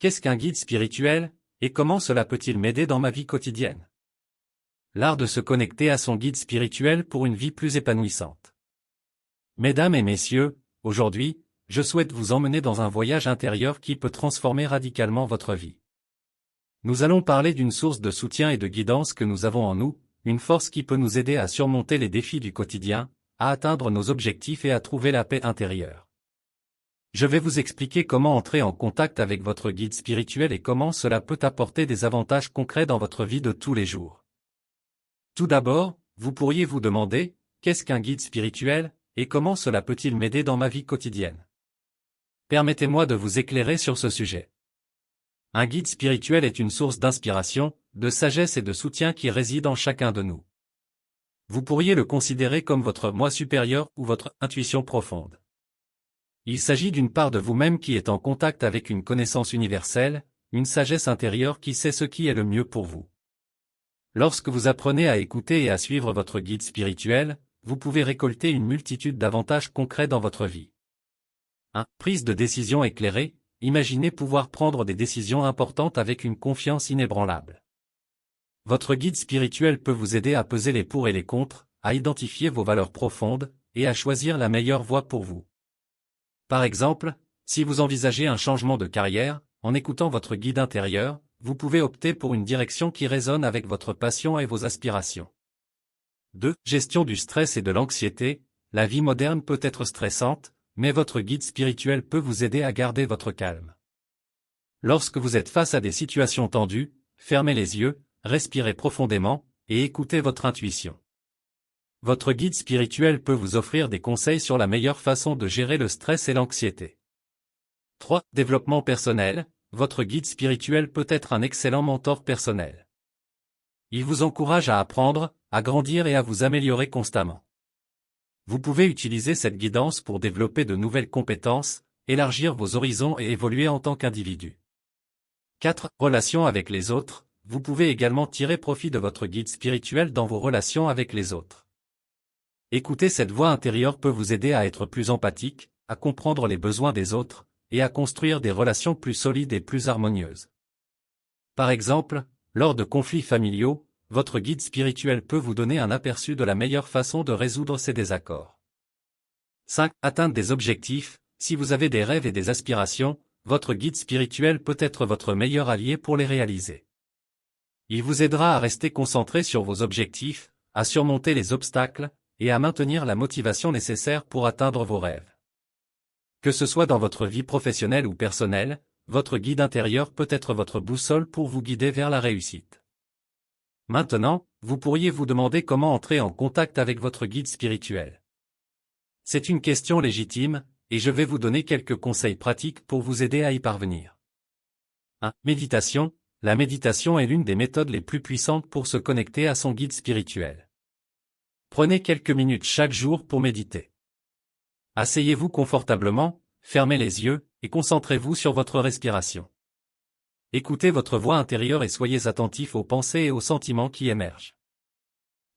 Qu'est-ce qu'un guide spirituel, et comment cela peut-il m'aider dans ma vie quotidienne? L'art de se connecter à son guide spirituel pour une vie plus épanouissante. Mesdames et messieurs, aujourd'hui, je souhaite vous emmener dans un voyage intérieur qui peut transformer radicalement votre vie. Nous allons parler d'une source de soutien et de guidance que nous avons en nous, une force qui peut nous aider à surmonter les défis du quotidien, à atteindre nos objectifs et à trouver la paix intérieure. Je vais vous expliquer comment entrer en contact avec votre guide spirituel et comment cela peut apporter des avantages concrets dans votre vie de tous les jours. Tout d'abord, vous pourriez vous demander, qu'est-ce qu'un guide spirituel, et comment cela peut-il m'aider dans ma vie quotidienne? Permettez-moi de vous éclairer sur ce sujet. Un guide spirituel est une source d'inspiration, de sagesse et de soutien qui réside en chacun de nous. Vous pourriez le considérer comme votre moi supérieur ou votre intuition profonde. Il s'agit d'une part de vous-même qui est en contact avec une connaissance universelle, une sagesse intérieure qui sait ce qui est le mieux pour vous. Lorsque vous apprenez à écouter et à suivre votre guide spirituel, vous pouvez récolter une multitude d'avantages concrets dans votre vie. 1. Prise de décision éclairée. Imaginez pouvoir prendre des décisions importantes avec une confiance inébranlable. Votre guide spirituel peut vous aider à peser les pour et les contre, à identifier vos valeurs profondes, et à choisir la meilleure voie pour vous. Par exemple, si vous envisagez un changement de carrière, en écoutant votre guide intérieur, vous pouvez opter pour une direction qui résonne avec votre passion et vos aspirations. 2. Gestion du stress et de l'anxiété. La vie moderne peut être stressante, mais votre guide spirituel peut vous aider à garder votre calme. Lorsque vous êtes face à des situations tendues, fermez les yeux, respirez profondément, et écoutez votre intuition. Votre guide spirituel peut vous offrir des conseils sur la meilleure façon de gérer le stress et l'anxiété. 3. Développement personnel. Votre guide spirituel peut être un excellent mentor personnel. Il vous encourage à apprendre, à grandir et à vous améliorer constamment. Vous pouvez utiliser cette guidance pour développer de nouvelles compétences, élargir vos horizons et évoluer en tant qu'individu. 4. Relations avec les autres. Vous pouvez également tirer profit de votre guide spirituel dans vos relations avec les autres. Écouter cette voix intérieure peut vous aider à être plus empathique, à comprendre les besoins des autres, et à construire des relations plus solides et plus harmonieuses. Par exemple, lors de conflits familiaux, votre guide spirituel peut vous donner un aperçu de la meilleure façon de résoudre ces désaccords. 5. Atteindre des objectifs. Si vous avez des rêves et des aspirations, votre guide spirituel peut être votre meilleur allié pour les réaliser. Il vous aidera à rester concentré sur vos objectifs, à surmonter les obstacles, et à maintenir la motivation nécessaire pour atteindre vos rêves. Que ce soit dans votre vie professionnelle ou personnelle, votre guide intérieur peut être votre boussole pour vous guider vers la réussite. Maintenant, vous pourriez vous demander comment entrer en contact avec votre guide spirituel. C'est une question légitime, et je vais vous donner quelques conseils pratiques pour vous aider à y parvenir. 1. Méditation. La méditation est l'une des méthodes les plus puissantes pour se connecter à son guide spirituel. Prenez quelques minutes chaque jour pour méditer. Asseyez-vous confortablement, fermez les yeux, et concentrez-vous sur votre respiration. Écoutez votre voix intérieure et soyez attentif aux pensées et aux sentiments qui émergent.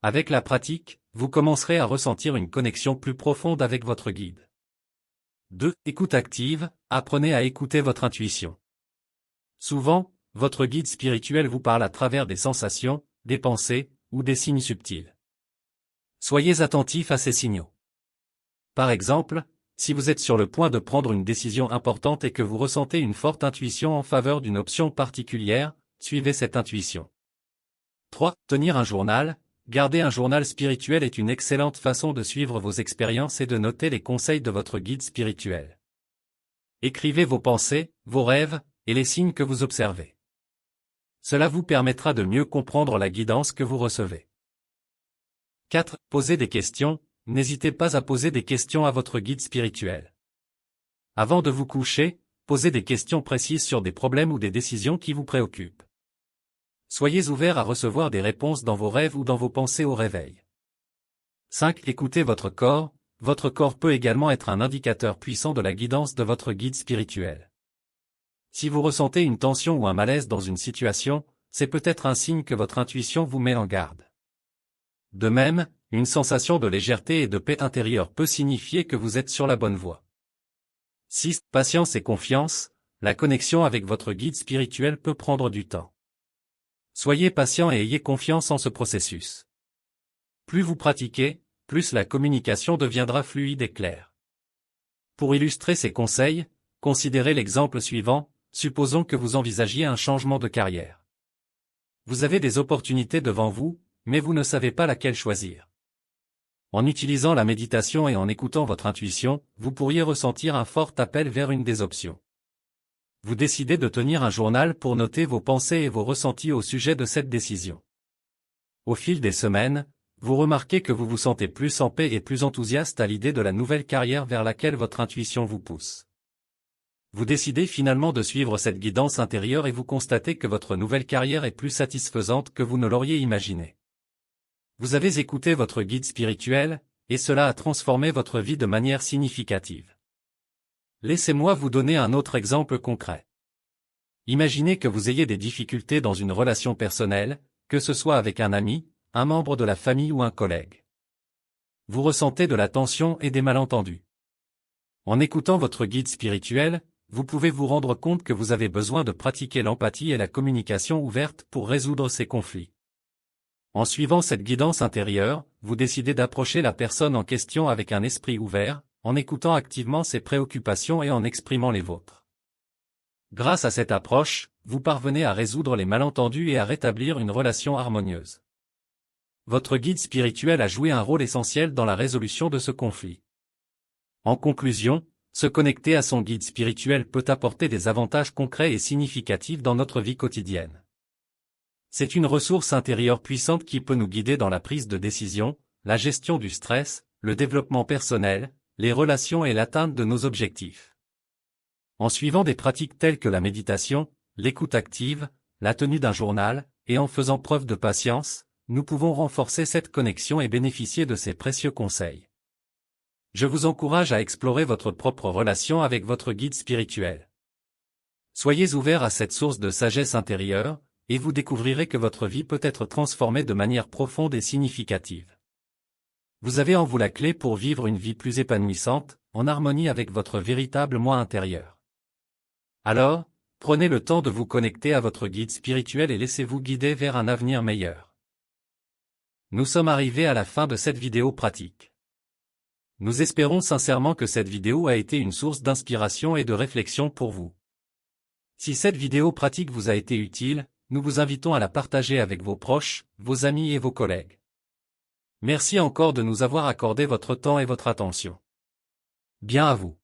Avec la pratique, vous commencerez à ressentir une connexion plus profonde avec votre guide. 2. Écoute active. Apprenez à écouter votre intuition. Souvent, votre guide spirituel vous parle à travers des sensations, des pensées, ou des signes subtils. Soyez attentif à ces signaux. Par exemple, si vous êtes sur le point de prendre une décision importante et que vous ressentez une forte intuition en faveur d'une option particulière, suivez cette intuition. 3. Tenir un journal. Garder un journal spirituel est une excellente façon de suivre vos expériences et de noter les conseils de votre guide spirituel. Écrivez vos pensées, vos rêves, et les signes que vous observez. Cela vous permettra de mieux comprendre la guidance que vous recevez. 4. Posez des questions. N'hésitez pas à poser des questions à votre guide spirituel. Avant de vous coucher, posez des questions précises sur des problèmes ou des décisions qui vous préoccupent. Soyez ouvert à recevoir des réponses dans vos rêves ou dans vos pensées au réveil. 5. Écoutez votre corps. Votre corps peut également être un indicateur puissant de la guidance de votre guide spirituel. Si vous ressentez une tension ou un malaise dans une situation, c'est peut-être un signe que votre intuition vous met en garde. De même, une sensation de légèreté et de paix intérieure peut signifier que vous êtes sur la bonne voie. 6. Patience et confiance. la connexion avec votre guide spirituel peut prendre du temps. Soyez patient et ayez confiance en ce processus. Plus vous pratiquez, plus la communication deviendra fluide et claire. Pour illustrer ces conseils, considérez l'exemple suivant, supposons que vous envisagiez un changement de carrière. Vous avez des opportunités devant vous, mais vous ne savez pas laquelle choisir. En utilisant la méditation et en écoutant votre intuition, vous pourriez ressentir un fort appel vers une des options. Vous décidez de tenir un journal pour noter vos pensées et vos ressentis au sujet de cette décision. Au fil des semaines, vous remarquez que vous vous sentez plus en paix et plus enthousiaste à l'idée de la nouvelle carrière vers laquelle votre intuition vous pousse. Vous décidez finalement de suivre cette guidance intérieure et vous constatez que votre nouvelle carrière est plus satisfaisante que vous ne l'auriez imaginé. Vous avez écouté votre guide spirituel, et cela a transformé votre vie de manière significative. Laissez-moi vous donner un autre exemple concret. Imaginez que vous ayez des difficultés dans une relation personnelle, que ce soit avec un ami, un membre de la famille ou un collègue. Vous ressentez de la tension et des malentendus. En écoutant votre guide spirituel, vous pouvez vous rendre compte que vous avez besoin de pratiquer l'empathie et la communication ouverte pour résoudre ces conflits. En suivant cette guidance intérieure, vous décidez d'approcher la personne en question avec un esprit ouvert, en écoutant activement ses préoccupations et en exprimant les vôtres. Grâce à cette approche, vous parvenez à résoudre les malentendus et à rétablir une relation harmonieuse. Votre guide spirituel a joué un rôle essentiel dans la résolution de ce conflit. En conclusion, se connecter à son guide spirituel peut apporter des avantages concrets et significatifs dans notre vie quotidienne. C'est une ressource intérieure puissante qui peut nous guider dans la prise de décision, la gestion du stress, le développement personnel, les relations et l'atteinte de nos objectifs. En suivant des pratiques telles que la méditation, l'écoute active, la tenue d'un journal, et en faisant preuve de patience, nous pouvons renforcer cette connexion et bénéficier de ces précieux conseils. Je vous encourage à explorer votre propre relation avec votre guide spirituel. Soyez ouverts à cette source de sagesse intérieure, et vous découvrirez que votre vie peut être transformée de manière profonde et significative. Vous avez en vous la clé pour vivre une vie plus épanouissante, en harmonie avec votre véritable moi intérieur. Alors, prenez le temps de vous connecter à votre guide spirituel et laissez-vous guider vers un avenir meilleur. Nous sommes arrivés à la fin de cette vidéo pratique. Nous espérons sincèrement que cette vidéo a été une source d'inspiration et de réflexion pour vous. Si cette vidéo pratique vous a été utile, nous vous invitons à la partager avec vos proches, vos amis et vos collègues. Merci encore de nous avoir accordé votre temps et votre attention. Bien à vous.